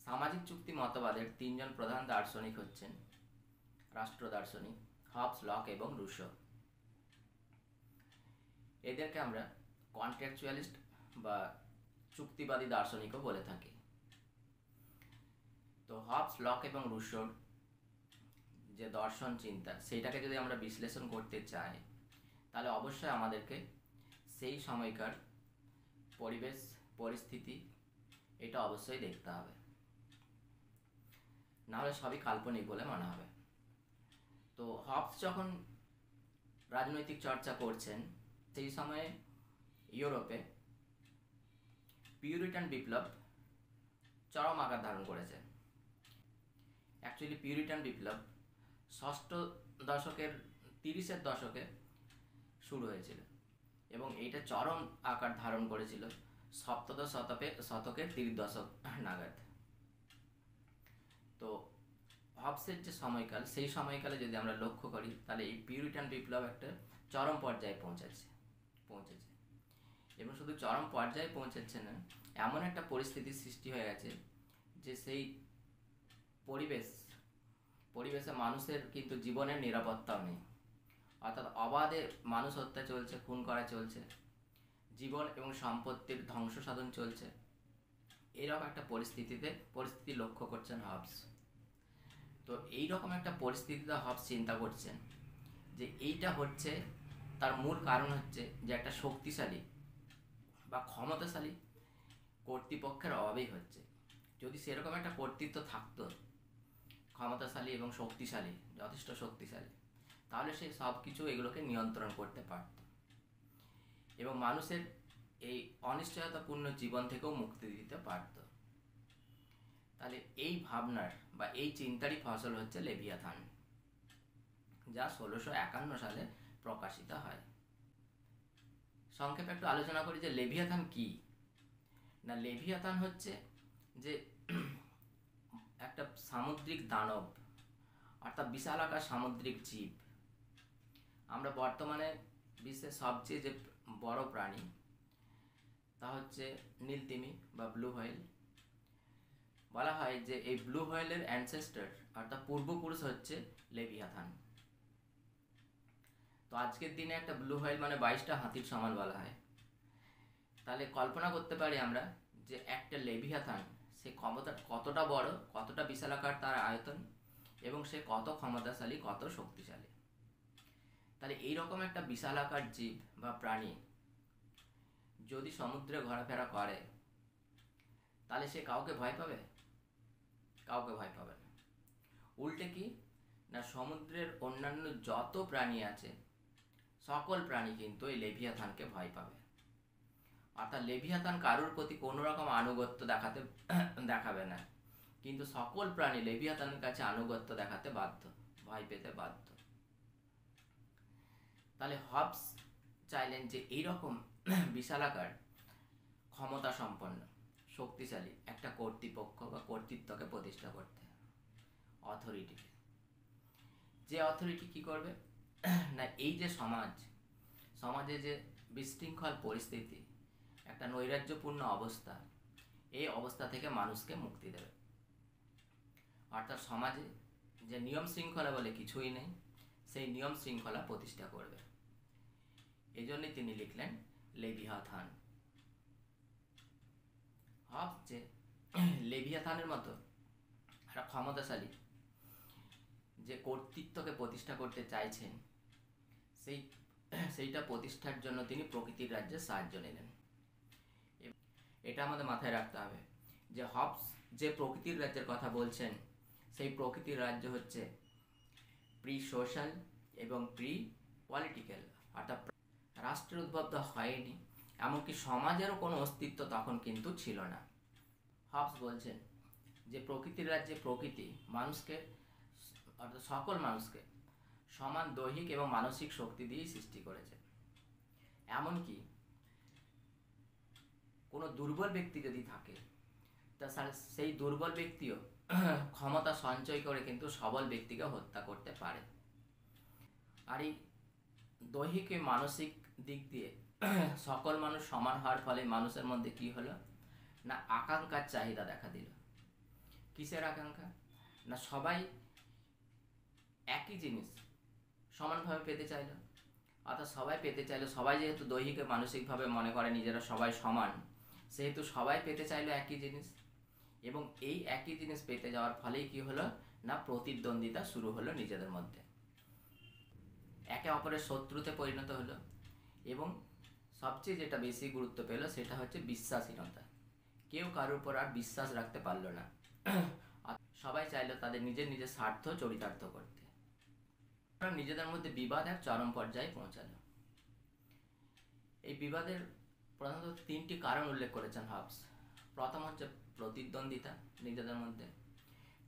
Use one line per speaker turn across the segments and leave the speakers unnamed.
সামাজিক চুক্তি মতবাদের তিনজন প্রধান দার্শনিক হচ্ছেন রাষ্ট্র দার্শনিক হবস, লক এবং রুসো। এদেরকে আমরা কন্ট্রাকচুয়ালিস্ট বা চুক্তিবাদী দার্শনিকও বলে থাকি। তো হবস, লক এবং রুসোর যে দর্শন চিন্তা সেইটাকে যদি আমরা বিশ্লেষণ করতে চাই তাহলে অবশ্যই আমাদেরকে সেই সময়কার পরিবেশ পরিস্থিতি এটা অবশ্যই দেখতে হবে, নাহলে সবই কাল্পনিক বলে মনে হবে। তো হবস যখন রাজনৈতিক চর্চা করছেন সেই সময়ে ইউরোপে পিউরিটান বিপ্লব চরম আকার ধারণ করেছে। অ্যাকচুয়ালি পিউরিটান বিপ্লব ষষ্ঠ দশকের 30-এর দশকে শুরু হয়েছিল এবং এইটা চরম আকার ধারণ করেছিল সপ্তদশ শতকের 30 দশক নাগাদ। তো হবসের যে সময়কাল সেই সময়কালে যদি আমরা লক্ষ্য করি তাহলে এই পিউরিটান বিপ্লব একটা চরম পর্যায়ে পৌঁছেছে এবং শুধু চরম পর্যায়ে পৌঁছাচ্ছে না, এমন একটা পরিস্থিতির সৃষ্টি হয়ে গেছে যে সেই পরিবেশে মানুষের কিন্তু জীবনের নিরাপত্তাও নেই, অর্থাৎ অবাধে মানুষ হত্যা চলছে, খুন করা চলছে, জীবন এবং সম্পত্তির ধ্বংস সাধন চলছে। এইরকম একটা পরিস্থিতি লক্ষ্য করছেন হবস। তো এইরকম একটা পরিস্থিতিতে হবস চিন্তা করছেন যে এইটা হচ্ছে তার মূল কারণ হচ্ছে যে একটা শক্তিশালী বা ক্ষমতাশালী কর্তৃপক্ষের অভাবেই হচ্ছে। যদি সেরকম একটা কর্তৃত্ব থাকতো, ক্ষমতাশালী এবং শক্তিশালী, যথেষ্ট শক্তিশালী, তাহলে সে সব কিছু এগুলোকে নিয়ন্ত্রণ করতে পারত এবং মানুষের এই অনিশ্চয়তাপূর্ণ জীবন থেকেও মুক্তি দিতে পারত। তাহলে এই ভাবনার বা এই চিন্তারই ফসল হচ্ছে লেভিয়াথান, যা 1651 সালে প্রকাশিত হয়। সংক্ষেপে একটু আলোচনা করি যে লেভিয়াথান কি না। লেভিয়াথান হচ্ছে যে একটা সামুদ্রিক দানব, অর্থাৎ বিশালাকার সামুদ্রিক জীব। আমরা বর্তমানে বিশ্বের সবচেয়ে যে বড় প্রাণী তা হচ্ছে নীলতিমি বা ব্লু হোয়েল। বলা হয় যে এই ব্লু হোয়েলের অ্যানসেস্টর অর্থাৎ পূর্বপুরুষ হচ্ছে লেভিয়াথান। তো আজকের দিনে একটা ব্লু হোয়েল মানে 22টা হাতির সমান বলা হয়। তাহলে কল্পনা করতে পারি আমরা যে একটা লেভিয়াথান সে কতটা বড়, কতটা বিশালাকার তার আয়তন এবং সে কত ক্ষমতাশালী, কত শক্তিশালী। তাহলে এইরকম একটা বিশালাকার জীব বা প্রাণী যদি সমুদ্রে ঘোরাফেরা করে তাহলে সে কাউকে ভয় পাবে? কাউকে ভয় পাবে না। উল্টে কি না, সমুদ্রের অন্যান্য যত প্রাণী আছে সকল প্রাণী কিন্তু এই লেভিয়াথানকে ভয় পাবে। অর্থাৎ লেভিয়াথান কারোর প্রতি কোনো রকম আনুগত্য দেখাবে না, কিন্তু সকল প্রাণী লেভিয়াথানের কাছে আনুগত্য দেখাতে বাধ্য, ভয় পেতে বাধ্য। তাহলে হবস চাইলেন যে এইরকম বিশালাকার ক্ষমতা সম্পন্ন শক্তিশালী একটা কর্তৃপক্ষ বা কর্তৃত্বকে প্রতিষ্ঠা করতে, অথরিটিকে। যে অথরিটি কি করবে না, এই যে সমাজে যে বিশৃঙ্খল পরিস্থিতি, একটা নৈরাজ্যপূর্ণ অবস্থা, এই অবস্থা থেকে মানুষকে মুক্তি দেবে। অর্থাৎ সমাজে যে নিয়ম শৃঙ্খলা বলে কিছুই নেই, সেই নিয়ম শৃঙ্খলা প্রতিষ্ঠা করবে। এই জন্যই তিনি লিখলেন লেভিয়াথান। হবস যে লেভিয়াথানের মতো একটা ক্ষমতাশালী যে কর্তৃত্বকে প্রতিষ্ঠা করতে চাইছেন, সেইটা প্রতিষ্ঠার জন্য তিনি প্রকৃতির রাজ্যের সাহায্য নিলেন। এটা আমাদের মাথায় রাখতে হবে যে হবস যে প্রকৃতির রাজ্যের কথা বলছেন, সেই প্রকৃতির রাজ্য হচ্ছে প্রি সোশ্যাল এবং প্রি পলিটিক্যাল, অর্থাৎ রাষ্ট্রের উদ্ভব তো হয়নি, এমনকি সমাজেরও কোনো অস্তিত্ব তখন কিন্তু ছিল না। হবস বলছেন যে প্রকৃতির রাজ্যে প্রকৃতি মানুষকে, অর্থাৎ সকল মানুষকে সমান দৈহিক এবং মানসিক শক্তি দিয়েই সৃষ্টি করেছে। এমনকি কোনো দুর্বল ব্যক্তি যদি থাকে তা সেই দুর্বল ব্যক্তিও ক্ষমতা সঞ্চয় করে কিন্তু সবল ব্যক্তিকে হত্যা করতে পারে। আর এই দৈহিক এবং মানসিক দিক দিয়ে সকল মানুষ সমান হওয়ার ফলে মানুষের মধ্যে কি হলো না, আকাঙ্ক্ষার চাহিদা দেখা দিল। কিসের আকাঙ্ক্ষা? না সবাই একই জিনিস সমানভাবে পেতে চাইল, অর্থাৎ সবাই পেতে চাইলো। সবাই যেহেতু দৈহিক মানসিকভাবে মনে করে নিজেরা সবাই সমান, সেহেতু সবাই পেতে চাইলো একই জিনিস। এবং এই একই জিনিস পেতে যাওয়ার ফলেই কি হলো না প্রতিদ্বন্দ্বিতা শুরু হলো নিজেদের মধ্যে, একে অপরের শত্রুতে পরিণত হলো। এবং সবচেয়ে যেটা বেশি গুরুত্ব পেল সেটা হচ্ছে বিশ্বাসহীনতা। কেউ কারোর উপর আর বিশ্বাস রাখতে পারলো না। সবাই চাইলো তাদের নিজের নিজের স্বার্থ চরিতার্থ করতে। নিজেদের মধ্যে বিবাদ এক চরম পর্যায়ে পৌঁছালো। এই বিবাদের প্রধানত তিনটি কারণ উল্লেখ করেছেন হবস। প্রথম হচ্ছে প্রতিদ্বন্দ্বিতা নিজেদের মধ্যে,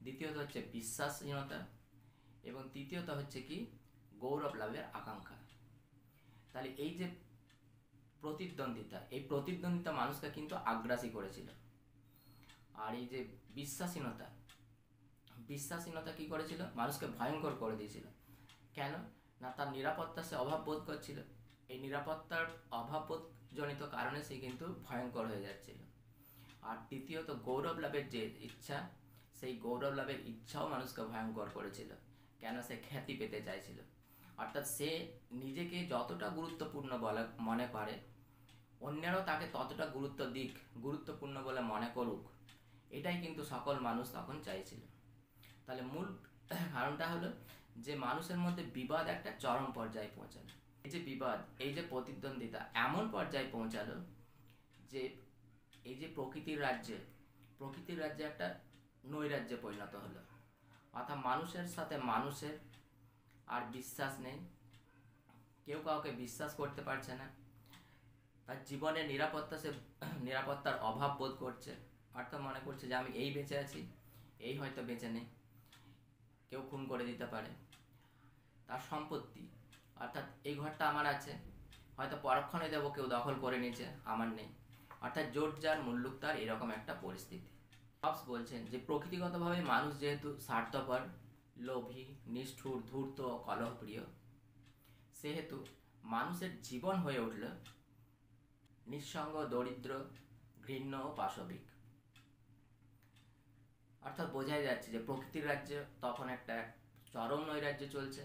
দ্বিতীয়ত হচ্ছে বিশ্বাসহীনতা, এবং তৃতীয়ত হচ্ছে কি গৌরব লাভের আকাঙ্ক্ষা। তাহলে এই যে প্রতিদ্বন্দ্বিতা, এই প্রতিদ্বন্দ্বিতা মানুষকে কিন্তু আগ্রাসী করেছিল। আর এই যে বিশ্বাসহীনতা কি করেছিল? মানুষকে ভয়ঙ্কর করে দিয়েছিল। কেন না তার নিরাপত্তা সে অভাব বোধ করছিল। এই নিরাপত্তার অভাবজনিত কারণে সে কিন্তু ভয়ঙ্কর হয়ে যাচ্ছিল। আর তৃতীয়ত গৌরব লাভের যে ইচ্ছা, সেই গৌরব লাভের ইচ্ছাও মানুষকে ভয়ঙ্কর করেছিল। কেন? সে খ্যাতি পেতে চাইছিল। অর্থাৎ সে নিজেকে যতটা গুরুত্বপূর্ণ বলে মনে করে, অন্যেরাও তাকে ততটা গুরুত্বপূর্ণ বলে মনে করুক, এটাই কিন্তু সকল মানুষ তখন চাইছিল। তাহলে মূল কারণটা হলো যে মানুষের মধ্যে বিবাদ একটা চরম পর্যায়ে পৌঁছালো। এই যে বিবাদ, এই যে প্রতিদ্বন্দ্বিতা এমন পর্যায়ে পৌঁছালো যে এই যে প্রকৃতির রাজ্যে একটা নৈরাজ্যে পরিণত হলো। অর্থাৎ মানুষের সাথে মানুষের আর বিশ্বাস নেই, কেউ কাউকে বিশ্বাস করতে পারছে না, তার জীবনের নিরাপত্তার অভাব বোধ করছে। অর্থাৎ মনে করছে যে আমি এই বেঁচে আছি, এই হয়তো বেঁচে নেই, কেউ খুন করে দিতে পারে। তার সম্পত্তি, অর্থাৎ এই ঘরটা আমার আছে, হয়তো পরক্ষণে দেবো কেউ দখল করে নিয়েছে, আমার নেই। অর্থাৎ জোট যার মুল্লুক তার, এরকম একটা পরিস্থিতি। হবস বলছেন যে প্রকৃতিগতভাবে মানুষ যেহেতু স্বার্থপর, লোভী, নিষ্ঠুর, ধূর্ত ও কলহপ্রিয়, সেহেতু মানুষের জীবন হয়ে উঠল নিঃসঙ্গ, দরিদ্র, ঘৃণ্য ও পাশবিক। অর্থাৎ বোঝাই যাচ্ছে যে প্রকৃতির রাজ্যে তখন একটা চরম নৈরাজ্য চলছে,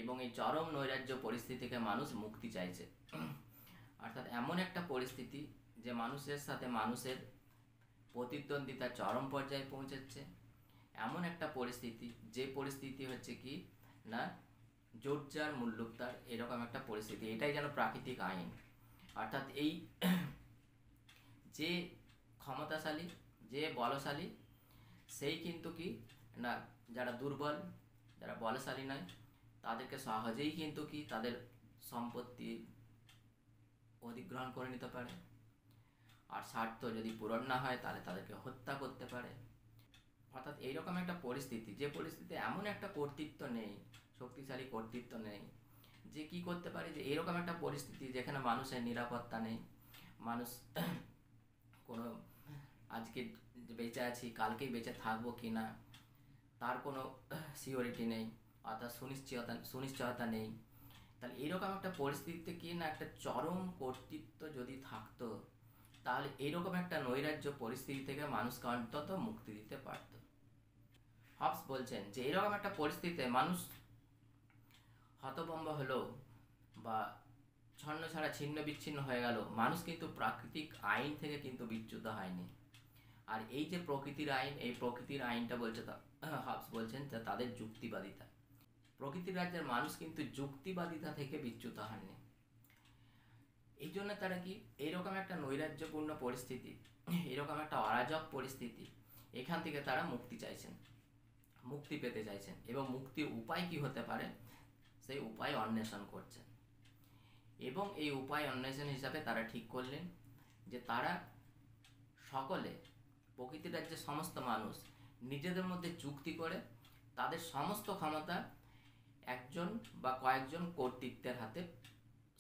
এবং এই চরম নৈরাজ্য পরিস্থিতি থেকে মানুষ মুক্তি চাইছে। অর্থাৎ এমন একটা পরিস্থিতি যে মানুষের সাথে মানুষের প্রতিদ্বন্দ্বিতা চরম পর্যায়ে পৌঁছাচ্ছে। এমন একটা পরিস্থিতি, যে পরিস্থিতি হচ্ছে কি না জোট যার মুল্লুক তার, এরকম একটা পরিস্থিতি। এটাই যেন প্রাকৃতিক আইন। অর্থাৎ এই যে ক্ষমতাশালী, যে বলশালী, সেই কিন্তু কি না যারা দুর্বল, যারা বলশালী নয়, তাদেরকে সহজেই কিন্তু কি তাদের সম্পত্তি অধিগ্রহণ করে নিতে পারে। আর স্বার্থ যদি পূরণ না হয় তাহলে তাদেরকে হত্যা করতে পারে। অর্থাৎ এইরকম একটা পরিস্থিতি, যে পরিস্থিতিতে এমন একটা কর্তৃত্ব নেই, শক্তিশালী কর্তৃত্ব নেই, যে কি করতে পারে, যে এরকম একটা পরিস্থিতি যেখানে মানুষের নিরাপত্তা নেই, মানুষ কোনো আজকে বেঁচে আছি কালকেই বেঁচে থাকবো কি না তার কোনো সিওরিটি নেই, অর্থাৎ সুনিশ্চয়তা নেই। তাহলে এরকম একটা পরিস্থিতিতে কি না একটা চরম কর্তৃত্ব যদি থাকতো, তাহলে এরকম একটা নৈরাজ্য পরিস্থিতি থেকে মানুষকে অন্তত মুক্তি দিতে পারত। হবস বলছেন যে এরকম একটা পরিস্থিতিতে মানুষ হতভম্ব হলো বা ছন্ন ছাড়া ছিন্ন বিচ্ছিন্ন হয়ে গেল, মানুষ কিন্তু প্রাকৃতিক আইন থেকে কিন্তু বিচ্যুত হয়নি। আর এই যে প্রকৃতির আইন, এই প্রকৃতির আইনটা বলছে হবস বলছেন যে তাদের যুক্তিবাদিতা। প্রকৃতির রাজ্যের মানুষ কিন্তু যুক্তিবাদিতা থেকে বিচ্যুত হয়নি। এই জন্য তারা কি এইরকম একটা নৈরাজ্যপূর্ণ পরিস্থিতি, এরকম একটা অরাজক পরিস্থিতি, এখান থেকে তারা মুক্তি চাইছেন, মুক্তি পেতে চাইছেন, এবং মুক্তির উপায় কি হতে পারে সেই উপায় অন্বেষণ করছেন। এবং এই উপায় অন্বেষণ হিসাবে তারা ঠিক করলেন যে তারা সকলে, প্রকৃতির রাজ্যের সমস্ত মানুষ নিজেদের মধ্যে চুক্তি করে তাদের সমস্ত ক্ষমতা একজন বা কয়েকজন কর্তৃত্বের হাতে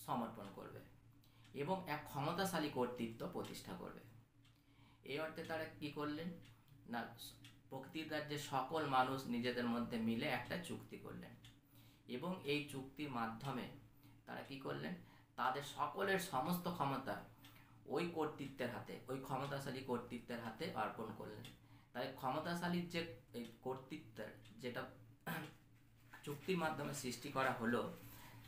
সমর্পণ করবে এবং এক ক্ষমতাশালী কর্তৃত্ব প্রতিষ্ঠা করবে। এই অর্থে তারা কি করলেন না প্রকৃতির রাজ্যের সকল মানুষ নিজেদের মধ্যে মিলে একটা চুক্তি করলেন, এবং এই চুক্তির মাধ্যমে তারা কি করলেন, তাদের সকলের সমস্ত ক্ষমতা ওই কর্তৃত্বের হাতে, ওই ক্ষমতাশালী কর্তৃত্বের হাতে অর্পণ করলেন। তাই ক্ষমতাশালীর যে এই কর্তৃত্বের যেটা চুক্তির মাধ্যমে সৃষ্টি করা হলো,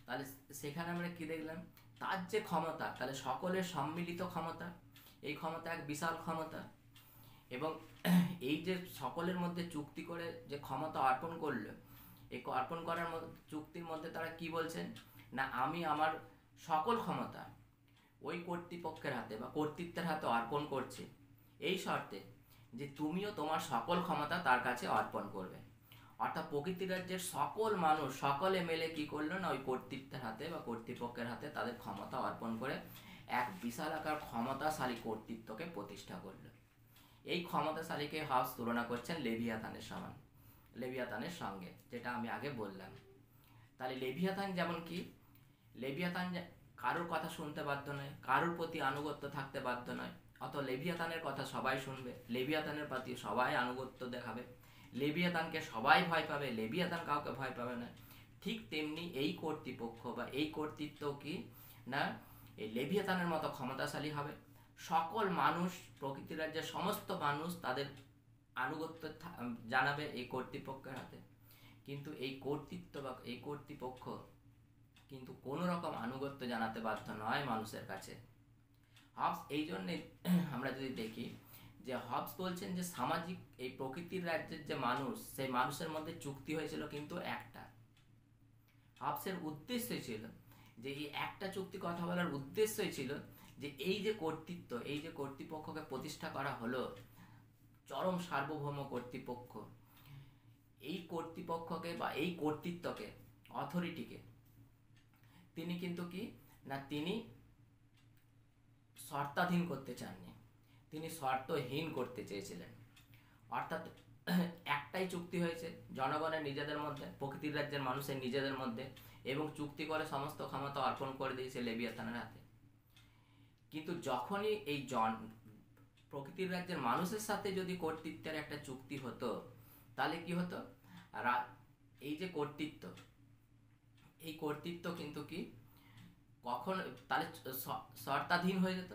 তাহলে সেখানে আমরা কি দেখলাম, তার যে ক্ষমতা, তাহলে সকলের সম্মিলিত ক্ষমতা, এই ক্ষমতা এক বিশাল ক্ষমতা। এবং এই যে সকলের মধ্যে চুক্তি করে যে ক্ষমতা অর্পণ করলো, এই অর্পণ করার চুক্তির মধ্যে তারা কি বলছেন না, আমি আমার সকল ক্ষমতা ওই কর্তৃপক্ষের হাতে বা কর্তৃত্বের হাতে অর্পণ করছি, এই শর্তে যে তুমিও তোমার সকল ক্ষমতা তার কাছে অর্পণ করবে। অর্থাৎ প্রকৃতি রাজ্যের সকল মানুষ সকলে মিলে কি করলো না, ওই কর্তৃত্বের হাতে বা কর্তৃপক্ষের হাতে তাদের ক্ষমতা অর্পণ করে এক বিশাল আকার ক্ষমতাশালী কর্তৃত্বকে প্রতিষ্ঠা করলো। এই ক্ষমতাশালীকে হাবস তুলনা করছেন লেভিয়াথানের সমান, লেভিয়াথানের সঙ্গে, যেটা আমি আগে বললাম। তাহলে লেভিয়াথান যেমন কি, লেভিয়াথান কারোর কথা শুনতে বাধ্য নয়, কারোর প্রতি আনুগত্য থাকতে বাধ্য নয়, অত লেভিয়াথানের কথা সবাই শুনবে, লেভিয়াথানের প্রতি সবাই আনুগত্য দেখাবে, লেভিয়াথানকে সবাই ভয় পাবে, লেভিয়াথান কাউকে ভয় পাবে না। ঠিক তেমনি এই কর্তৃপক্ষ বা এই কর্তৃত্ব কি না, এই লেভিয়াথানের মতো ক্ষমতাশালী হবে। সকল মানুষ, প্রকৃতি রাজ্যের সমস্ত মানুষ তাদের আনুগত্য জানাবে এই কর্তৃপক্ষের হাতে। কিন্তু এই কর্তৃত্ব বা এই কর্তৃপক্ষ কিন্তু কোনো রকম আনুগত্য জানাতে বাধ্য নয় মানুষের কাছে। হবস এই জন্যে আমরা যদি দেখি যে হবস বলছেন যে সামাজিক এই প্রকৃতির রাজ্যের যে মানুষ, সেই মানুষের মধ্যে চুক্তি হয়েছিল কিন্তু একটা। হবসের উদ্দেশ্যই ছিল যে এই একটা চুক্তি কথা বলার উদ্দেশ্যই ছিল যে এই যে কর্তৃত্ব, এই যে কর্তৃপক্ষকে প্রতিষ্ঠা করা হলো, চরম সার্বভৌম কর্তৃপক্ষ, এই কর্তৃপক্ষকে বা এই কর্তৃত্বকে, অথরিটিকে তিনি কিন্তু কি না, তিনি শর্তাধীন করতে চাননি, তিনি শর্তহীন করতে চেয়েছিলেন। অর্থাৎ একটাই চুক্তি হয়েছে জনগণের নিজেদের মধ্যে, প্রকৃতির রাজ্যের মানুষের নিজেদের মধ্যে, এবং চুক্তি করে সমস্ত ক্ষমতা অর্পণ করে দিয়েছে লেভিয়াথানের হাতে। কিন্তু যখনই এই প্রকৃতির রাজ্যের মানুষের সাথে যদি কর্তৃত্বের একটা চুক্তি হতো, তাহলে কি হতো, এই যে কর্তৃত্ব, এই কর্তৃত্ব কিন্তু কি কখন তাহলে শর্তাধীন হয়ে যেত।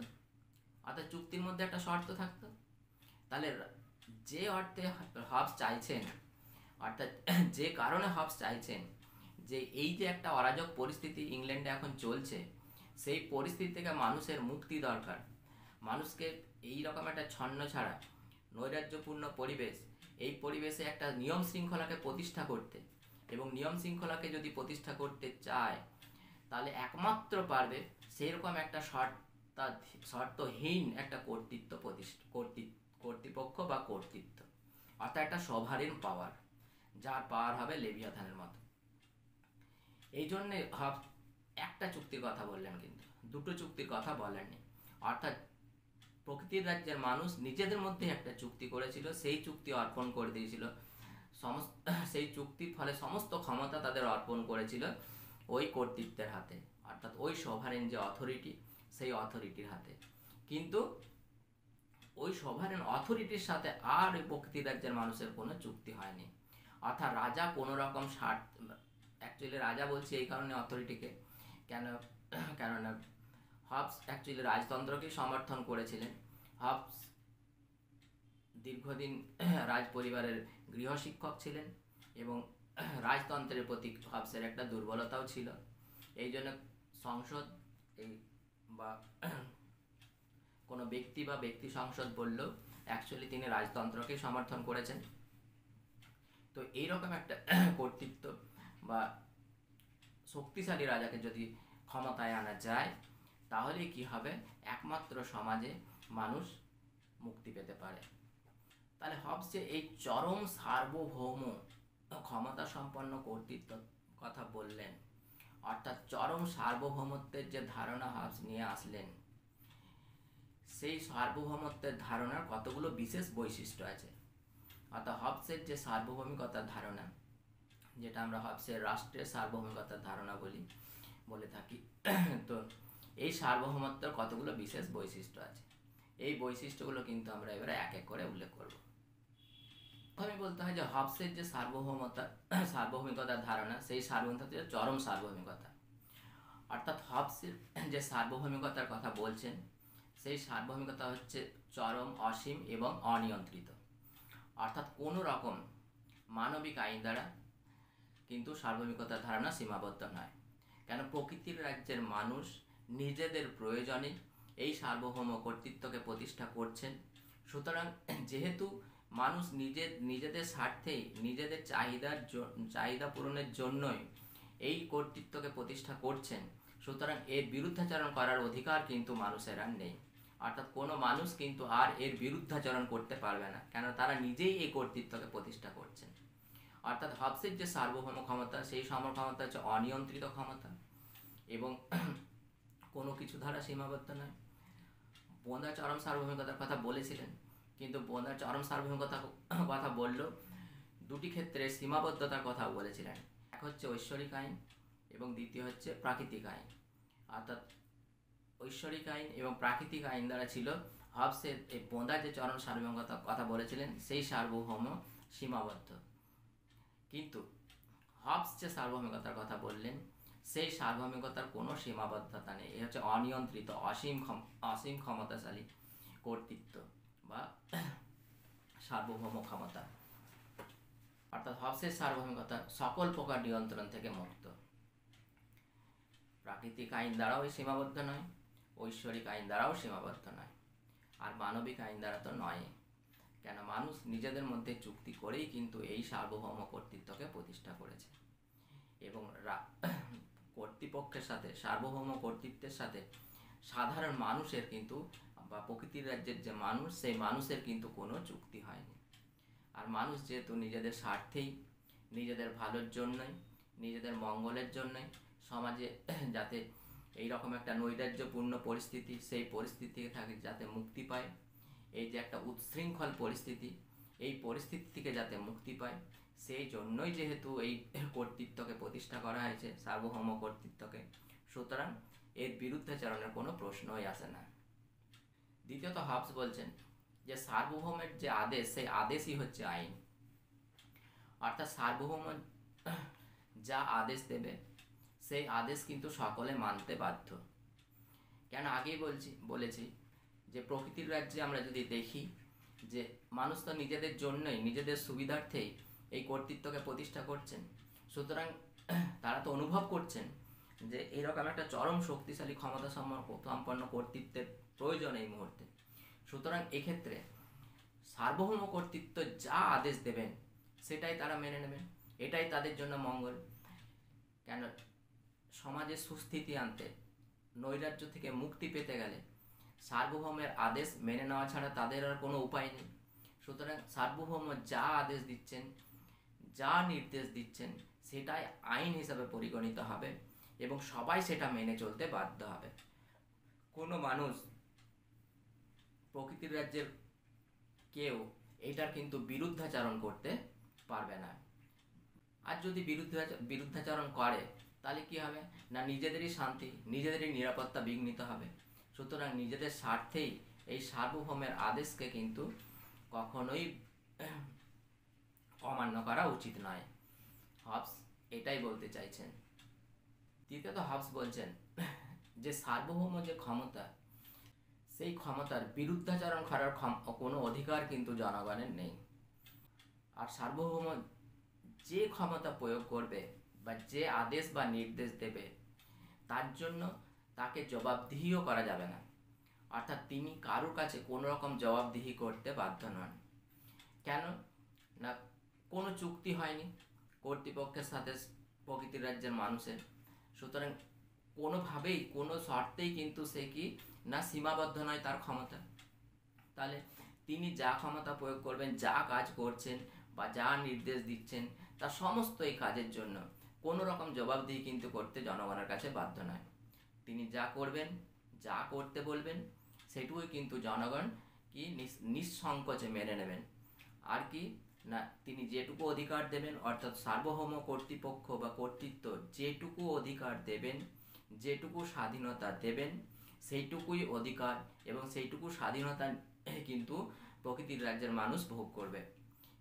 অর্থাৎ চুক্তির মধ্যে একটা শর্ত থাকতো। তাহলে যে অর্থে হবস চাইছেন, অর্থাৎ যে কারণে হবস চাইছেন যে এই যে একটা অরাজক পরিস্থিতি ইংল্যান্ডে এখন চলছে, সেই পরিস্থিতি থেকে মানুষের মুক্তি দরকার। মানুষকে এই রকম একটা ছন্ন ছাড়া নৈরাজ্যপূর্ণ পরিবেশ, এই পরিবেশে একটা নিয়ম শৃঙ্খলাকে প্রতিষ্ঠা করতে, এবং নিয়ম শৃঙ্খলাকে যদি প্রতিষ্ঠা করতে চায় তাহলে একমাত্র পারবে সেরকম একটা শর্তহীন একটা কর্তৃপক্ষ বা কর্তৃত্ব, অর্থাৎ একটা সভারেন পাওয়ার, যার পাওয়ার হবে লেভিয়াথানের মতো। এই জন্যে একটা চুক্তির কথা বললেন, কিন্তু দুটো চুক্তির কথা বলেননি। অর্থাৎ প্রকৃতির রাজ্যের মানুষ নিজেদের মধ্যে একটা চুক্তি করেছিল, সেই চুক্তি অর্পণ করে দিয়েছিল, সেই চুক্তির ফলে সমস্ত ক্ষমতা তাদের অর্পণ করেছিল ওই কর্তৃত্বের হাতে, অর্থাৎ ওই সভারেন যে অথরিটি, সেই অথরিটির হাতে। কিন্তু ওই সভারেন অথরিটির সাথে আর ওই প্রকৃতি রাজ্যের মানুষের কোনো চুক্তি হয়নি। অর্থাৎ রাজা কোনো রকম অ্যাকচুয়ালি রাজা বলছি এই কারণে অথরিটিকে, কেননা হবস অ্যাকচুয়ালি রাজতন্ত্রকে সমর্থন করেছিলেন। হবস দীর্ঘদিন রাজ পরিবারের গৃহশিক্ষক ছিলেন এবং রাজতন্ত্রের প্রতি হবসের একটা দুর্বলতাও ছিল। এই জন্য সংসদ বা কোনো ব্যক্তি বা ব্যক্তি সংসদ বললেও অ্যাকচুয়ালি তিনি রাজতন্ত্রকে সমর্থন করেছেন। তো এইরকম একটা কর্তৃত্ব বা শক্তিশালী রাজাকে যদি ক্ষমতায় আনা যায়, তাহলে কি হবে, একমাত্র সমাজে মানুষ মুক্তি পেতে পারে। তাহলে হবস যে এই চরম সার্বভৌম ক্ষমতা সম্পন্ন কর্তৃত্ব কথা বললেন, অর্থাৎ চরম সার্বভৌমত্বের যে ধারণা হবস নিয়ে আসলেন, সেই সার্বভৌমত্বের ধারণার কতগুলো বিশেষ বৈশিষ্ট্য আছে। অর্থাৎ হবসের যে সার্বভৌমিকতার ধারণা, যেটা আমরা হবসের রাষ্ট্রের সার্বভৌমিকতার ধারণা বলে থাকি, তো এই সার্বভৌমত্বের কতগুলো বিশেষ বৈশিষ্ট্য আছে। এই বৈশিষ্ট্যগুলো কিন্তু আমরা এবারে এক এক করে উল্লেখ করব। প্রথমে বলতে হয় যে হবসের যে সার্বভৌমিকতার ধারণা, সেই সার্বভৌমিকতা হচ্ছে চরম সার্বভৌমিকতা। অর্থাৎ হবসের যে সার্বভৌমিকতার কথা বলছেন, সেই সার্বভৌমিকতা হচ্ছে চরম, অসীম এবং অনিয়ন্ত্রিত। অর্থাৎ কোনো রকম মানবিক আইন দ্বারা কিন্তু সার্বভৌমিকতার ধারণা সীমাবদ্ধ নয়। কেন প্রকৃতির রাজ্যের মানুষ নিজেদের প্রয়োজনে এই সার্বভৌম কর্তৃত্বকে প্রতিষ্ঠা করছেন। সুতরাং যেহেতু মানুষ নিজেদের স্বার্থেই, নিজেদের চাহিদা পূরণের জন্যই এই কর্তৃত্বকে প্রতিষ্ঠা করছেন, সুতরাং এর বিরুদ্ধাচরণ করার অধিকার কিন্তু মানুষের আর নেই। অর্থাৎ কোনো মানুষ কিন্তু আর এর বিরুদ্ধাচরণ করতে পারবে না, কেন তারা নিজেই এই কর্তৃত্বকে প্রতিষ্ঠা করছেন। অর্থাৎ হবসের যে সার্বভৌম ক্ষমতা, সেই ক্ষমতা হচ্ছে অনিয়ন্ত্রিত ক্ষমতা এবং কোনো কিছু দ্বারা সীমাবদ্ধ নয়। বোঁদা চরম সার্বভৌমিকতার কথা বলেছিলেন, কিন্তু বোঁদা চরম সার্বভৌমিকতার কথা বললেও দুটি ক্ষেত্রে সীমাবদ্ধতার কথা বলেছিলেন। এক হচ্ছে ঐশ্বরিক আইন এবং দ্বিতীয় হচ্ছে প্রাকৃতিক আইন। অর্থাৎ ঐশ্বরিক আইন এবং প্রাকৃতিক আইন দ্বারা ছিল হবসের এই বোঁদার যে চরম সার্বভৌমিকতার কথা বলেছিলেন, সেই সার্বভৌম সীমাবদ্ধ। কিন্তু হবস যে সার্বভৌমিকতার কথা বললেন, সেই সার্বভৌমিকতার কোনো সীমাবদ্ধতা নেই। এ হচ্ছে অনিয়ন্ত্রিত অসীম ক্ষমতাশালী কর্তৃত্ব বা সার্বভৌম ক্ষমতা। অর্থাৎ হবসের সার্বভৌমিকতা সকল প্রকার নিয়ন্ত্রণ থেকে মুক্ত। প্রাকৃতিক আইন দ্বারাও সীমাবদ্ধ নয়, ঐশ্বরিক আইন দ্বারাও সীমাবদ্ধ নয়, আর মানবিক আইন দ্বারা তো নয়। কেন মানুষ নিজেদের মধ্যে চুক্তি করেই কিন্তু এই সার্বভৌম কর্তৃত্বকে প্রতিষ্ঠা করেছে এবং কর্তৃপক্ষের সাথে, সার্বভৌম কর্তৃত্বের সাথে সাধারণ মানুষের কিন্তু বা প্রকৃতির রাজ্যের যে মানুষ, সেই মানুষের কিন্তু কোনো চুক্তি হয়নি। আর মানুষ যেহেতু নিজেদের স্বার্থেই, নিজেদের ভালোর জন্যই, নিজেদের মঙ্গলের জন্যই সমাজে যাতে এইরকম একটা নৈরাজ্যপূর্ণ পরিস্থিতি, সেই পরিস্থিতি থেকে যাতে মুক্তি পায়, এই যে একটা উচ্ছৃঙ্খল পরিস্থিতি, এই পরিস্থিতি থেকে যাতে মুক্তি পায়, সেই জন্যই যেহেতু এই কর্তৃত্বকে প্রতিষ্ঠা করা হয়েছে, সার্বভৌম কর্তৃত্বকে, সুতরাং এর বিরুদ্ধাচরণের কোনো প্রশ্নই আসে না। দ্বিতীয়ত হবস বলছেন যে সার্বভৌমের যে আদেশ, সেই আদেশই হচ্ছে আইন। অর্থাৎ সার্বভৌম যা আদেশ দেবে, সেই আদেশ কিন্তু সকলে মানতে বাধ্য। কেন আগেই বলেছি যে প্রকৃতির রাজ্যে আমরা যদি দেখি যে মানুষ তো নিজেদের জন্যই, নিজেদের সুবিধার্থেই এই কর্তৃত্বকে প্রতিষ্ঠা করছেন। সুতরাং তারা তো অনুভব করছেন যে এরকম একটা চরম শক্তিশালী ক্ষমতা সম্পন্ন কর্তৃত্বের প্রয়োজন এই মুহূর্তে। সুতরাং এক্ষেত্রে সার্বভৌম কর্তৃত্ব যা আদেশ দেবেন সেটাই তারা মেনে নেবেন, এটাই তাদের জন্য মঙ্গল। কেন সমাজে সুস্থিতি আনতে, নৈরাজ্য থেকে মুক্তি পেতে গেলে সার্বভৌমের আদেশ মেনে নেওয়া ছাড়া তাদের আর কোনো উপায় নেই। সুতরাং সার্বভৌম যা আদেশ দিচ্ছেন, যা নির্দেশ দিচ্ছেন, সেটাই আইন হিসাবে পরিগণিত হবে এবং সবাই সেটা মেনে চলতে বাধ্য হবে। কোনো মানুষ, প্রকৃতির রাজ্যের কেউ এটার কিন্তু বিরুদ্ধাচরণ করতে পারবে না। আর যদি বিরুদ্ধাচরণ করে তাহলে কি হবে না, নিজেদেরই শান্তি, নিজেদেরই নিরাপত্তা বিঘ্নিত হবে। সুতরাং নিজেদের স্বার্থেই এই সার্বভৌমের আদেশকে কিন্তু কখনোই অমান্য করা উচিত নয়। হবস এটাই বলতে চাইছেন। তৃতীয়ত হবস বলছেন যে সার্বভৌম যে ক্ষমতা, সেই ক্ষমতার বিরুদ্ধাচরণ করার কোনো অধিকার কিন্তু জনগণের নেই। আর সার্বভৌম যে ক্ষমতা প্রয়োগ করবে বা যে আদেশ বা নির্দেশ দেবে, তার জন্য তাকে জবাবদিহিও করা যাবে না। অর্থাৎ তিনি কারোর কাছে কোনো রকম জবাবদিহি করতে বাধ্য নন। কেন না, কোনো চুক্তি হয়নি কর্তৃপক্ষের সাথে প্রকৃতির রাজ্যের মানুষের। সুতরাং কোনোভাবেই, কোনো শর্তেই কিন্তু সে কি না সীমাবদ্ধ নয় তার ক্ষমতা। তাহলে তিনি যা ক্ষমতা প্রয়োগ করবেন, যা কাজ করছেন বা যা নির্দেশ দিচ্ছেন, তার সমস্ত এই কাজের জন্য কোনো রকম জবাবদিহি কিন্তু করতে জনগণের কাছে বাধ্য নয়। তিনি যা করবেন, যা করতে বলবেন, সেটুকুই কিন্তু জনগণ কি নিঃসংকোচে মেনে নেবেন। আর কি না, তিনি যেটুকু অধিকার দেবেন, অর্থাৎ সার্বভৌম কর্তৃপক্ষ বা কর্তৃত্ব যেটুকু অধিকার দেবেন, যেটুকু স্বাধীনতা দেবেন, সেইটুকুই অধিকার এবং সেইটুকু স্বাধীনতা কিন্তু প্রকৃতির রাজ্যের মানুষ ভোগ করবে।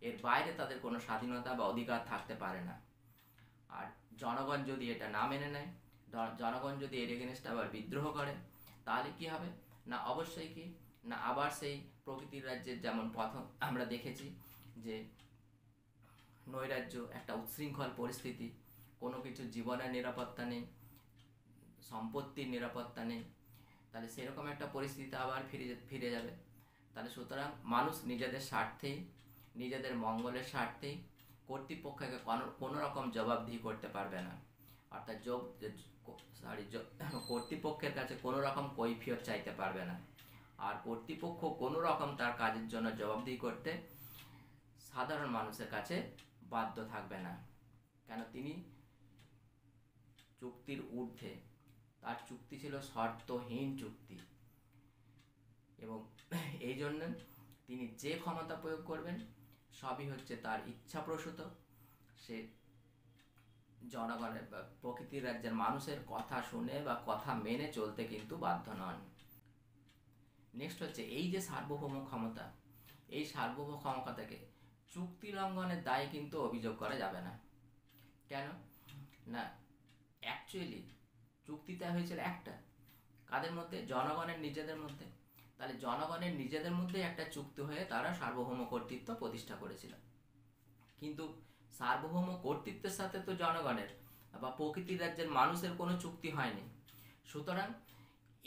এর বাইরে তাদের কোনো স্বাধীনতা বা অধিকার থাকতে পারে না। আর জনগণ যদি এটা না মেনে নেয়, জনগণ যদি এর এগেনস্টে আবার বিদ্রোহ করে, তাহলে কি হবে না, অবশ্যই কি না আবার সেই প্রকৃতির রাজ্যের যেমন প্রথম আমরা দেখেছি যে নৈরাজ্য, একটা উচ্ছৃঙ্খল পরিস্থিতি, কোনো কিছু জীবনের নিরাপত্তা নেই, সম্পত্তির নিরাপত্তা নেই, তাহলে সেরকম একটা পরিস্থিতি আবার ফিরে যাবে। তাহলে সুতরাং মানুষ নিজেদের স্বার্থেই, নিজেদের মঙ্গলের স্বার্থেই কর্তৃপক্ষকে কোনো রকম জবাবদিহি করতে পারবে না, অর্থাৎ কর্তৃপক্ষের কাছে কোনো রকম কৈফিয়ত চাইতে পারবে না। আর কর্তৃপক্ষ কোনো রকম তার কাজের জন্য জবাবদিহি করতে সাধারণ মানুষের কাছে বাধ্য থাকবে না। কেন? তিনি চুক্তির ঊর্ধ্বে, তার চুক্তি ছিল শর্তহীন চুক্তি, এবং এই জন্য তিনি যে ক্ষমতা প্রয়োগ করবেন সবই হচ্ছে তার ইচ্ছাপ্রসূত। সে জনগণের বা প্রকৃতির রাজ্যের মানুষের কথা শুনে বা কথা মেনে চলতে কিন্তু বাধ্য নন। নেক্সট হচ্ছে এই যে সার্বভৌম ক্ষমতা, এই সার্বভৌম ক্ষমতা থেকে চুক্তি লঙ্ঘনের দায়ে কিন্তু অভিযোগ করা যাবে না। কেন না? অ্যাকচুয়ালি চুক্তিটা হয়েছিল একটা, কাদের মধ্যে? জনগণের নিজেদের মধ্যে। তাহলে জনগণের নিজেদের মধ্যে একটা চুক্তি হয়ে তারা সার্বভৌম কর্তৃত্ব প্রতিষ্ঠা করেছিল। কিন্তু সার্বভৌম কর্তৃত্বের সাথে তো জনগণের বা প্রকৃতির রাজ্যের মানুষের কোনো চুক্তি হয়নি। সুতরাং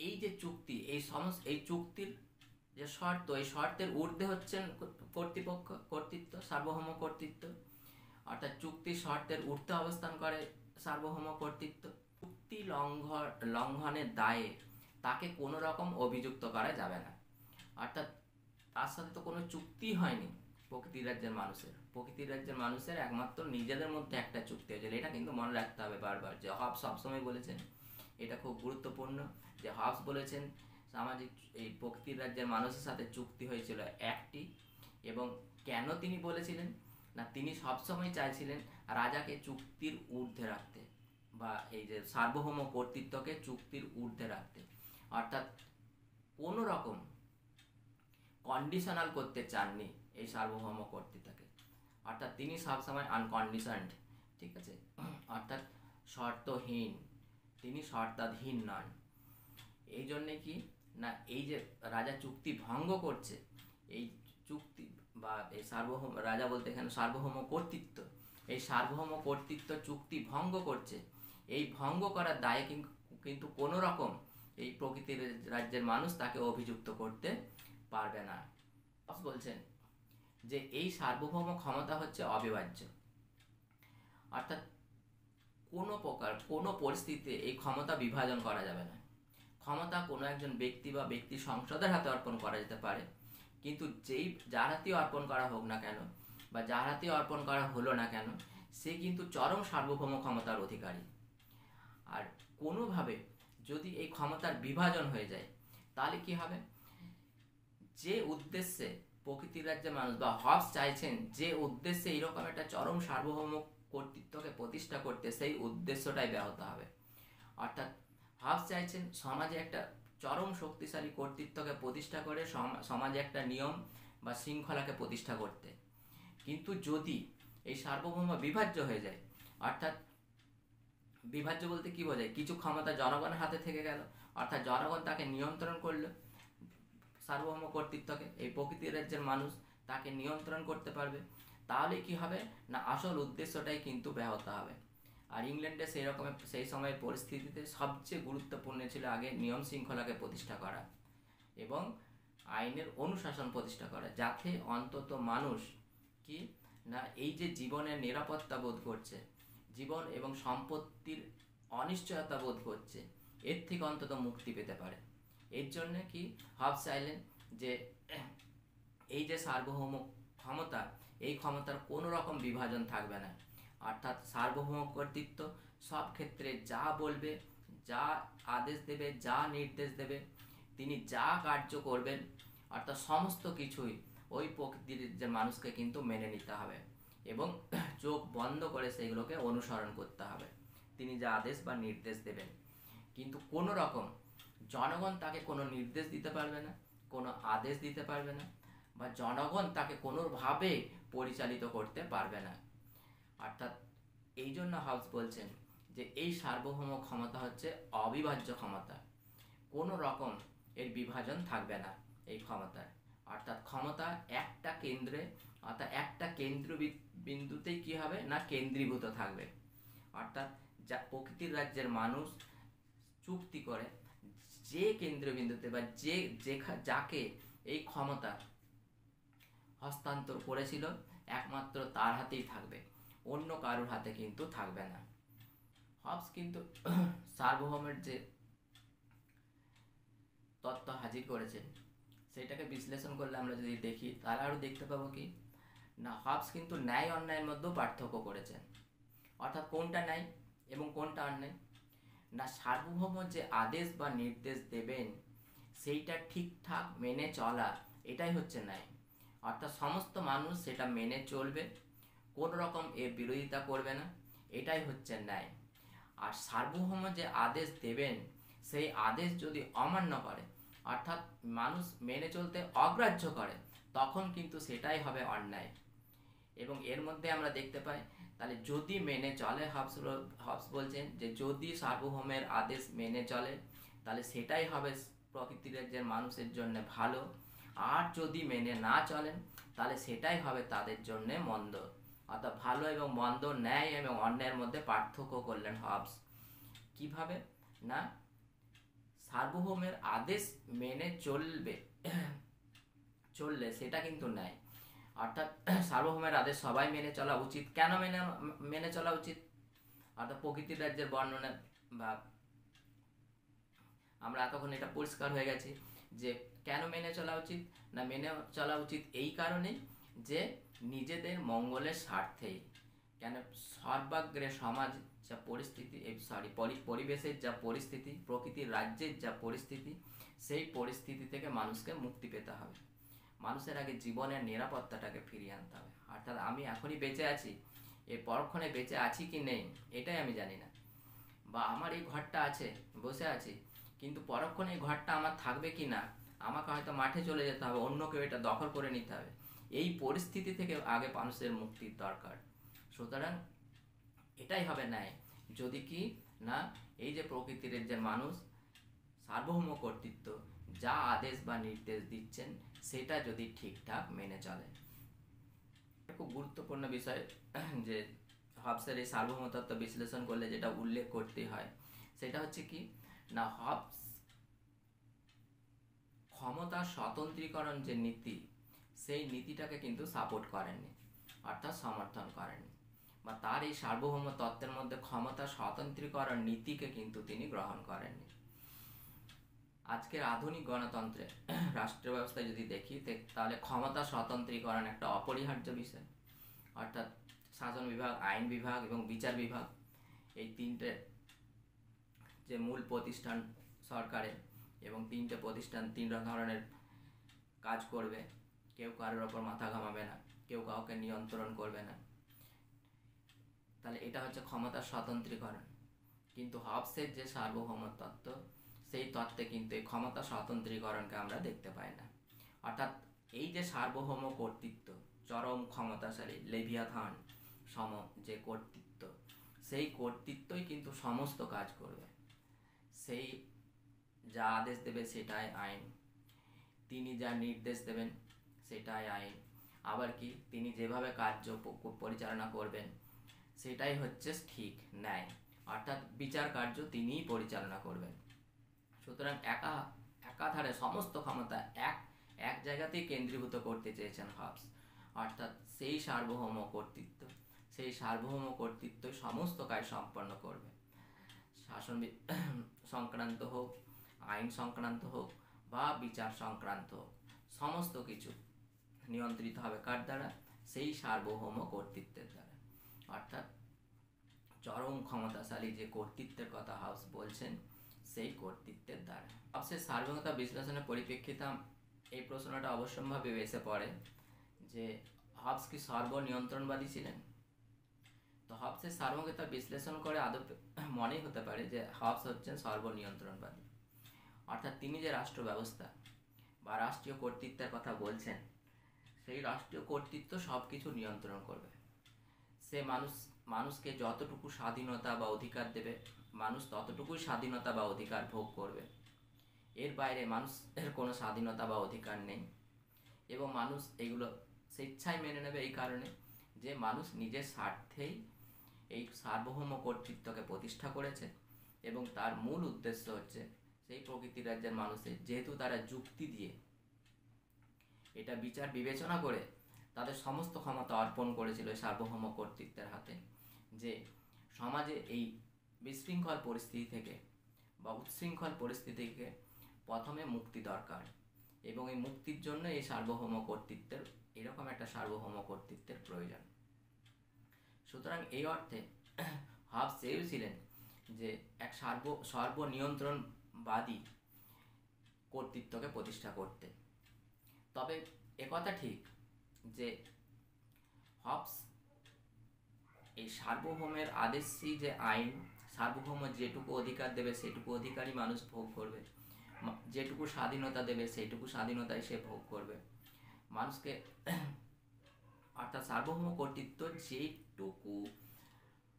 এই যে চুক্তি, এই চুক্তির যে শর্ত, এই শর্তের ঊর্ধ্বে হচ্ছেন কর্তৃত্ব, সার্বভৌম কর্তৃত্ব, অর্থাৎ চুক্তির শর্তের ঊর্ধ্বে অবস্থান করে সার্বভৌম কর্তৃত্ব। চুক্তি লঙ্ঘনের দায়ে তাকে কোনো রকম অভিযুক্ত করা যাবে না। অর্থাৎ তার সাথে তো কোনো চুক্তি হয়নি প্রকৃতির রাজ্যের মানুষের একমাত্র নিজেদের মধ্যে একটা চুক্তি হয়েছিল। এটা কিন্তু মনে রাখতে হবে বারবার, যে হবস সবসময় বলেছেন, এটা খুব গুরুত্বপূর্ণ, যে হবস বলেছেন সামাজিক এই প্রকৃতির রাজ্যের মানুষের সাথে চুক্তি হয়েছিল একটি। এবং কেন তিনি বলেছিলেন না, তিনি সবসময় চাইছিলেন রাজাকে চুক্তির ঊর্ধ্বে রাখতে, বা এই যে সার্বভৌম কর্তৃত্বকে চুক্তির ঊর্ধ্বে রাখতে, অর্থাৎ কোনো রকম কন্ডিশনাল করতে চাননি এই সার্বভৌম কর্তৃত্বকে। অর্থাৎ তিনি সবসময় আনকন্ডিশনড, ঠিক আছে, অর্থাৎ শর্তহীন, তিনি শর্তাধীন নন। এই জন্যে কি না, এই যে রাজা চুক্তি ভঙ্গ করছে, এই চুক্তি বা এই সার্বভৌম, রাজা বলতে এখানে সার্বভৌম কর্তৃত্ব, এই সার্বভৌম কর্তৃত্ব চুক্তি ভঙ্গ করছে, এই ভঙ্গ করার দায়ে কিন্তু কোনো রকম এই প্রকৃতির রাজ্যের মানুষ তাকে অভিযুক্ত করতে পারবে না। বলছেন যে এই সার্বভৌম ক্ষমতা হচ্ছে অবিভাজ্য, অর্থাৎ কোনো প্রকার কোনো পরিস্থিতিতে এই ক্ষমতা বিভাজন করা যাবে না। ক্ষমতা কোনো একজন ব্যক্তি বা ব্যক্তি সংসদের হাতে অর্পণ করা যেতে পারে, কিন্তু যার হাতেই অর্পণ করা হোক না কেন বা যার হাতেই অর্পণ করা হলো না কেন, সে কিন্তু চরম সার্বভৌম ক্ষমতার অধিকারী। আর কোনোভাবে যদি এই ক্ষমতার বিভাজন হয়ে যায়, তাহলে কি হবে? যে উদ্দেশ্যে প্রকৃতির রাজ্যের মানুষ বা হবস চাইছেন, যে উদ্দেশ্যে এইরকম একটা চরম সার্বভৌম কর্তৃত্বকে প্রতিষ্ঠা করতে, সেই উদ্দেশ্যটাই ব্যাহত হবে। অর্থাৎ হবস চাইছেন সমাজে একটা চরম শক্তিশালী কর্তৃত্বকে প্রতিষ্ঠা করে সমাজে একটা নিয়ম বা শৃঙ্খলাকে প্রতিষ্ঠা করতে। কিন্তু যদি এই সার্বভৌম বিভাজ্য হয়ে যায়, অর্থাৎ বিভাজ্য বলতে কি বোঝায়? কিছু ক্ষমতা জনগণের হাতে থেকে গেল, অর্থাৎ জনগণ তাকে নিয়ন্ত্রণ করলো, সার্বভৌম কর্তৃত্বকে এই প্রকৃতির রাজ্যের মানুষ তাকে নিয়ন্ত্রণ করতে পারবে, তাহলে কি হবে না, আসল উদ্দেশ্যটাই কিন্তু ব্যাহত হবে। আর ইংল্যান্ডে সেই সময়ের পরিস্থিতিতে সবচেয়ে গুরুত্বপূর্ণ ছিল আগে নিয়ম শৃঙ্খলাকে প্রতিষ্ঠা করা এবং আইনের অনুশাসন প্রতিষ্ঠা করা, যাতে অন্তত মানুষ কি না, এই যে জীবনের নিরাপত্তা বোধ করছে, জীবন এবং সম্পত্তির অনিশ্চয়তা বোধ করছে, এর থেকে অন্তত মুক্তি পেতে পারে। এর জন্য কি হবস চাইলেন যে এই যে সার্বভৌম ক্ষমতা, এই ক্ষমতার কোনো রকম বিভাজন থাকবে না, অর্থাৎ সার্বভৌম কর্তৃত্ব সব ক্ষেত্রে যা বলবে, যা আদেশ দেবে, যা নির্দেশ দেবে, তিনি যা কার্য করবেন, অর্থাৎ সমস্ত কিছুই ওই প্রকৃতির যে মানুষকে কিন্তু মেনে নিতে হবে এবং চোখ বন্ধ করে সেগুলোকে অনুসরণ করতে হবে, তিনি যা আদেশ বা নির্দেশ দেবেন। কিন্তু কোনো রকম জনগণ তাকে কোনো নির্দেশ দিতে পারবে না, কোনো আদেশ দিতে পারবে না, বা জনগণ তাকে কোনোভাবে পরিচালিত করতে পারবে না। অর্থাৎ এই জন্য হবস বলছেন যে এই সার্বভৌম ক্ষমতা হচ্ছে অবিভাজ্য ক্ষমতা, কোনো রকম এর বিভাজন থাকবে না এই ক্ষমতার। অর্থাৎ ক্ষমতা একটা কেন্দ্রে অর্থাৎ একটা বিন্দুতেই কি হবে না কেন্দ্রীভূত থাকবে। অর্থাৎ যা প্রকৃতির রাজ্যের মানুষ চুক্তি করে যে কেন্দ্রীয় বিন্দুতে বা যাকে এই ক্ষমতা হস্তান্তর করেছিল একমাত্র তার হাতেই থাকবে, অন্য কারোর হাতে কিন্তু থাকবে না। হবস কিন্তু সার্বভৌমের যে তত্ত্ব হাজির করেছেন সেটাকে বিশ্লেষণ করলে আমরা যদি দেখি তাহলে আরও দেখতে পাবো কি না, হবস কিন্তু ন্যায় অন্যায়ের মধ্যেও পার্থক্য করেছেন। অর্থাৎ কোনটা ন্যায় এবং কোনটা অন্যায় না, সার্বভৌম যে আদেশ বা নির্দেশ দেবেন সেইটা ঠিকঠাক মেনে চলা, এটাই হচ্ছে ন্যায়। অর্থাৎ সমস্ত মানুষ সেটা মেনে চলবে, কোন রকম এর বিরোধিতা করবে না, এটাই হচ্ছে ন্যায়। আর সার্বভৌম যে আদেশ দেবেন সেই আদেশ যদি অমান্য করে অর্থাৎ মানুষ মেনে চলতে অগ্রাহ্য করে, তখন কিন্তু সেটাই হবে অন্যায়। এবং এর মধ্যে আমরা দেখতে পাই তাহলে যদি মেনে চলে, হবস বলছেন যে যদি সার্বভৌমের আদেশ মেনে চলে তাহলে সেটাই হবে প্রকৃতির রাজ্যের মানুষের জন্য ভালো, আর যদি মেনে না চলেন তাহলে সেটাই হবে তাদের জন্য মন্দ। অর্থাৎ ভালো এবং মন্দ, ন্যায় এবং অন্যায়ের মধ্যে পার্থক্য করলেন হবস। কিভাবে না, সার্বভৌমের আদেশ মেনে চললে সেটা কিন্তু ন্যায়। অর্থাৎ সার্বভৌমের আদেশ সবাই মেনে চলা উচিত। কেন মেনে চলা উচিত? অর্থাৎ প্রকৃতির রাজ্যের বর্ণনা বা আমরা এতক্ষণ এটা পরিষ্কার হয়ে গেছে যে কেন মেনে চলা উচিত না, মেনে চলা উচিত এই কারণেই যে নিজেদের মঙ্গলের স্বার্থেই। কেন, সর্বাগ্রে সমাজ যা পরিস্থিতি, পরিবেশের যা পরিস্থিতি, প্রকৃতির রাজ্যের যা পরিস্থিতি, সেই পরিস্থিতি থেকে মানুষকে মুক্তি পেতে হবে। মানুষের আগে জীবনের নিরাপত্তাটাকে ফিরিয়ে আনতে হবে। অর্থাৎ আমি এখনই বেঁচে আছি, এর পরক্ষণে বেঁচে আছি কি নেই এটাই আমি জানি না, বা আমার এই ঘরটা আছে, বসে আছি, কিন্তু পরক্ষণে এই ঘরটা আমার থাকবে কি না, আমাকে হয়তো মাঠে চলে যেতে হবে, অন্য কেউ এটা দখল করে নিতে হবে। এই পরিস্থিতি থেকে আগে মানুষের মুক্তির দরকার। সুতরাং এটাই হবে ন্যায় যদি কি না, এই যে প্রকৃতির যে মানুষ সার্বভৌম কর্তৃত্ব যা আদেশ বা নির্দেশ দিচ্ছেন সেটা যদি ঠিকঠাক মেনে চলে। খুব গুরুত্বপূর্ণ বিষয় যে হবসের এই সার্বভৌম তত্ত্ব বিশ্লেষণ করলে যেটা উল্লেখ করতে হয় সেটা হচ্ছে কি না, হবস ক্ষমতা স্বতন্ত্রীকরণ যে নীতি সেই নীতিটাকে কিন্তু সাপোর্ট করেননি, অর্থাৎ সমর্থন করেননি, বা তার এই সার্বভৌম তত্ত্বের মধ্যে ক্ষমতা স্বতন্ত্রীকরণ নীতিকে কিন্তু তিনি গ্রহণ করেননি। আজকের আধুনিক গণতন্ত্রে রাষ্ট্র ব্যবস্থায় যদি দেখি তাহলে ক্ষমতা স্বতন্ত্রীকরণ একটা অপরিহার্য বিষয়। অর্থাৎ শাসন বিভাগ, আইন বিভাগ এবং বিচার বিভাগ, এই তিনটে যে মূল প্রতিষ্ঠান সরকারের, এবং তিনটে প্রতিষ্ঠান তিন ধরনের কাজ করবে, কেউ কারোর ওপর মাথা ঘামাবে না, কেউ কাউকে নিয়ন্ত্রণ করবে না। তাহলে এটা হচ্ছে ক্ষমতার স্বতন্ত্রীকরণ। কিন্তু হবসের যে সার্বভৌম তত্ত্ব সেই তত্ত্বে কিন্তু এই ক্ষমতা স্বতন্ত্রীকরণকে আমরা দেখতে পাই না। অর্থাৎ এই যে সার্বভৌম কর্তৃত্ব, চরম ক্ষমতাশালী লেভিয়াথান সম যে কর্তৃত্ব, সেই কর্তৃত্বই কিন্তু সমস্ত কাজ করবে। সেই যা আদেশ দেবে সেটাই আইন, তিনি যা নির্দেশ দেবেন সেটাই আইন, আবার কি তিনি যেভাবে কার্য পরিচালনা করবেন সেটাই হচ্ছে ঠিক ন্যায়। অর্থাৎ বিচার কার্য তিনিই পরিচালনা করবেন। সুতরাং একাধারে সমস্ত ক্ষমতা এক জায়গাতেই কেন্দ্রীভূত করতে চেয়েছেন হবস। অর্থাৎ সেই সার্বভৌম কর্তৃত্ব সমস্ত কাজ সম্পন্ন করবে। শাসন সংক্রান্ত হোক, আইন সংক্রান্ত হোক বা বিচার সংক্রান্ত হোক, সমস্ত কিছু নিয়ন্ত্রিত হবে কার দ্বারা? সেই সার্বভৌম কর্তৃত্বের দ্বারা। অর্থাৎ চরম ক্ষমতাশালী যে কর্তৃত্বের কথা হবস বলছেন সেই কর্তৃত্বের দ্বারা। হবসের সার্বভৌমতা বিশ্লেষণের পরিপ্রেক্ষিতে এই প্রশ্নটা অবশ্যম্ভাবী এসে পড়ে যে হবস কি সর্বনিয়ন্ত্রণবাদী ছিলেন? তো হবসের সার্বভৌমতা বিশ্লেষণ করে আদৌ মনেই হতে পারে যে হবস হচ্ছেন সর্বনিয়ন্ত্রণবাদী। অর্থাৎ তিনি যে রাষ্ট্র ব্যবস্থা বা রাষ্ট্রীয় কর্তৃত্বের কথা বলছেন সেই রাষ্ট্রীয় কর্তৃত্ব সব কিছু নিয়ন্ত্রণ করবে। সে মানুষকে যতটুকু স্বাধীনতা বা অধিকার দেবে মানুষ ততটুকুই স্বাধীনতা বা অধিকার ভোগ করবে, এর বাইরে মানুষের কোনো স্বাধীনতা বা অধিকার নেই। এবং মানুষ এগুলো স্বেচ্ছায় মেনে নেবে এই কারণে যে মানুষ নিজের স্বার্থেই এই সার্বভৌম কর্তৃত্বকে প্রতিষ্ঠা করেছে, এবং তার মূল উদ্দেশ্য হচ্ছে সেই প্রকৃতি রাজ্যের মানুষের, যেহেতু তারা যুক্তি দিয়ে এটা বিচার বিবেচনা করে তাদের সমস্ত ক্ষমতা অর্পণ করেছিল এই সার্বভৌম কর্তৃত্বের হাতে, যে সমাজে এই বিশৃঙ্খল পরিস্থিতি থেকে বা উচ্ছৃঙ্খল পরিস্থিতি থেকে প্রথমে মুক্তি দরকার, এবং এই মুক্তির জন্য এই সার্বভৌম কর্তৃত্বের, এরকম একটা সার্বভৌম কর্তৃত্বের প্রয়োজন। সুতরাং এই অর্থে হাবস চেয়েছিলেন যে এক সর্বনিয়ন্ত্রণবাদী কর্তৃত্বকে প্রতিষ্ঠা করতে। তবে একথা ঠিক যে হবস এই সার্বভৌমের আদেশী যে আইন, সার্বভৌম যেটুকু অধিকার দেবে সেটুকু অধিকারই মানুষ ভোগ করবে, যেটুকু স্বাধীনতা দেবে সেইটুকু স্বাধীনতাই সে ভোগ করবে মানুষকে, অর্থাৎ সার্বভৌম কর্তৃত্ব যেটুকু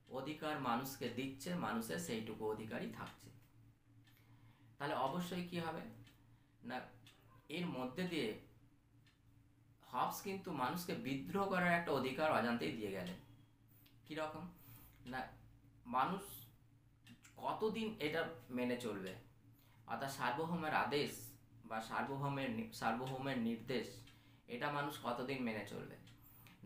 অধিকার মানুষকে দিচ্ছে মানুষের সেইটুকু অধিকারই থাকছে। তাহলে অবশ্যই কি হবে না, এর মধ্যে দিয়ে হবস কিন্তু মানুষকে বিদ্রোহ করার একটা অধিকার অজান্তেই দিয়ে গেলেন। কীরকম না, মানুষ কতদিন এটা মেনে চলবে, অর্থাৎ সার্বভৌমের আদেশ বা সার্বভৌমের নির্দেশ, এটা মানুষ কতদিন মেনে চলবে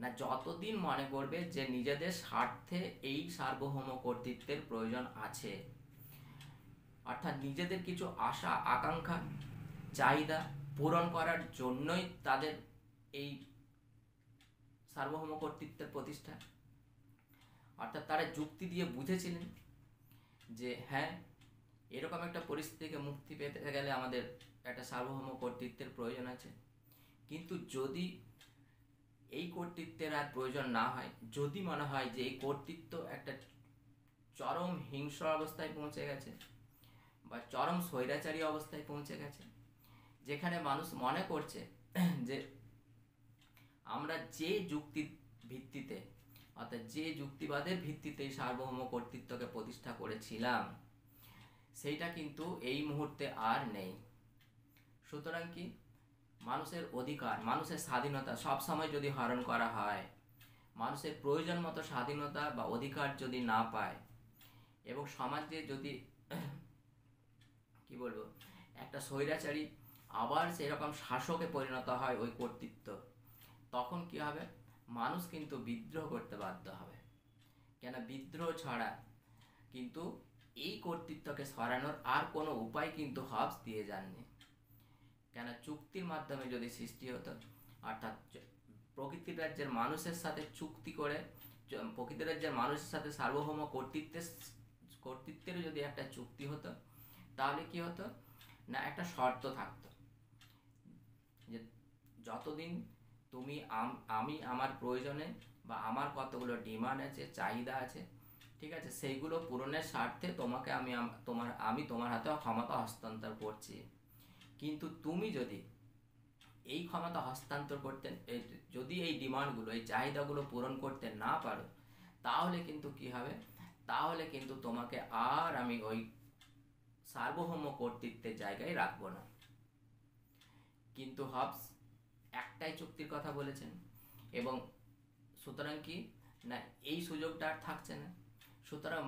না, যতদিন মনে করবে যে নিজেদের স্বার্থে এই সার্বভৌম কর্তৃত্বের প্রয়োজন আছে, অর্থাৎ নিজেদের কিছু আশা আকাঙ্ক্ষা চাহিদা পূরণ করার জন্যই তাদের এই সার্বভৌম কর্তৃত্বের প্রতিষ্ঠা। অর্থাৎ তারা যুক্তি দিয়ে বুঝেছিলেন যে হ্যাঁ, এরকম একটা পরিস্থিতি থেকে মুক্তি পেতে গেলে আমাদের একটা সার্বভৌম কর্তৃত্বের প্রয়োজন আছে। কিন্তু যদি এই কর্তৃত্বের আর প্রয়োজন না হয়, যদি মনে হয় যে এই কর্তৃত্ব একটা চরম হিংস্র অবস্থায় পৌঁছে গেছে বা চরম স্বৈরাচারী অবস্থায় পৌঁছে গেছে, যেখানে মানুষ মনে করছে যে আমরা যে যুক্তির ভিত্তিতে, অর্থাৎ যে যুক্তিবাদের ভিত্তিতে এই সার্বভৌম কর্তৃত্বকে প্রতিষ্ঠা করেছিলাম সেইটা কিন্তু এই মুহূর্তে আর নেই। সুতরাং কি, মানুষের অধিকার, মানুষের স্বাধীনতা সবসময় যদি হরণ করা হয়, মানুষের প্রয়োজন মতো স্বাধীনতা বা অধিকার যদি না পায়, এবং সমাজে যদি কি বলবো একটা স্বৈরাচারী আবার সেরকম শাসকে পরিণত হয় ওই কর্তৃত্ব, তখন কি হবে, মানুষ কিন্তু বিদ্রোহ করতে বাধ্য হবে। কেন, বিদ্রোহ ছাড়া কিন্তু এই কর্তৃত্বকে সরানোর আর কোনো উপায় কিন্তু হবস দিয়ে যাননি। কেন, চুক্তির মাধ্যমে যদি সৃষ্টি হতো, অর্থাৎ প্রকৃতি রাজ্যের মানুষের সাথে চুক্তি করে, প্রকৃতি রাজ্যের মানুষের সাথে সার্বভৌম কর্তৃত্বের যদি একটা চুক্তি হতো, তাহলে কি হতো না, একটা শর্ত থাকতো যে যতদিন তুমি আমি আমার প্রয়োজনে বা আমার কতগুলো ডিমান্ড আছে, চাহিদা আছে, ঠিক আছে, সেইগুলো পূরণের স্বার্থে তোমাকে আমি তোমার হাতে ক্ষমতা হস্তান্তর করছি। কিন্তু তুমি যদি এই ক্ষমতা হস্তান্তর করতে, যদি এই ডিমান্ডগুলো, এই চাহিদাগুলো পূরণ করতে না পারো, তাহলে কিন্তু কি হবে, তাহলে কিন্তু তোমাকে আর আমি ওই সার্বভৌম কর্তৃত্বের জায়গায় রাখবো না। কিন্তু হবস একটাই চুক্তির কথা বলেছেন, এবং সুতরাং কি না, এই সুযোগটা আর থাকছে না। সুতরাং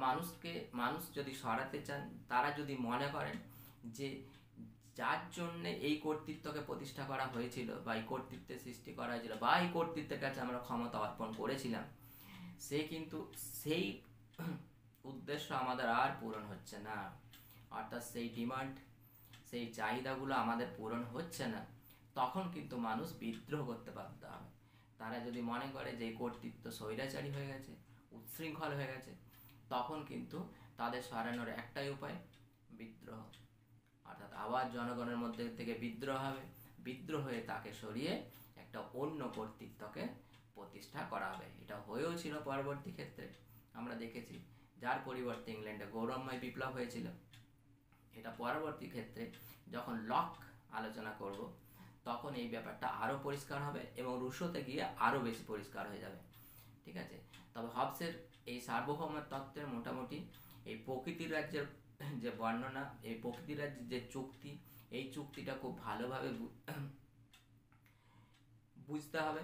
মানুষ যদি সরাতে চান, তারা যদি মনে করেন যে যার জন্য এই কর্তৃত্বকে প্রতিষ্ঠা করা হয়েছিল বা এই কর্তৃত্বের সৃষ্টি করা হয়েছিল বা এই কর্তৃত্বের কাছে আমরা ক্ষমতা অর্পণ করেছিলাম, সে কিন্তু সেই উদ্দেশ্য আমাদের আর পূরণ হচ্ছে না, অর্থাৎ সেই ডিমান্ড, সেই চাহিদাগুলো আমাদের পূরণ হচ্ছে না, তখন কিন্তু মানুষ বিদ্রোহ করতে বাধ্য হবে। তারা যদি মনে করে যে এই কর্তৃত্ব স্বৈরাচারী হয়ে গেছে, উচ্ছৃঙ্খল হয়ে গেছে, তখন কিন্তু তাদের সরানোর একটাই উপায়, বিদ্রোহ। অর্থাৎ আবার জনগণের মধ্যে থেকে বিদ্রোহ হবে, বিদ্রোহ হয়ে তাকে সরিয়ে একটা অন্য কর্তৃত্বকে প্রতিষ্ঠা করা হবে। এটা হয়েও ছিল পরবর্তী ক্ষেত্রে, আমরা দেখেছি, যার পরিবর্তে ইংল্যান্ডে গৌরবময় বিপ্লব হয়েছিল। এটা পরবর্তী ক্ষেত্রে যখন লক আলোচনা করব, তখন এই ব্যাপারটা আরও পরিষ্কার হবে এবং রুশোতে গিয়ে আরও বেশি পরিষ্কার হয়ে যাবে। ঠিক আছে, তবে হবসের এই সার্বভৌম তত্ত্বের মোটামুটি এই প্রকৃতির রাজ্যের যে বর্ণনা, এই প্রকৃতির রাজ্যের যে চুক্তি, এই চুক্তিটা খুব ভালোভাবে বুঝতে হবে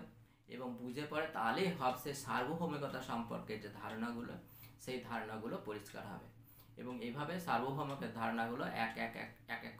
এবং বুঝে পড়ে, তাহলেই হবসের সার্বভৌমিকতা সম্পর্কে যে ধারণাগুলো, সেই ধারণাগুলো পরিষ্কার হবে। এবং এইভাবে সার্বভৌমিকের ধারণাগুলো এক এক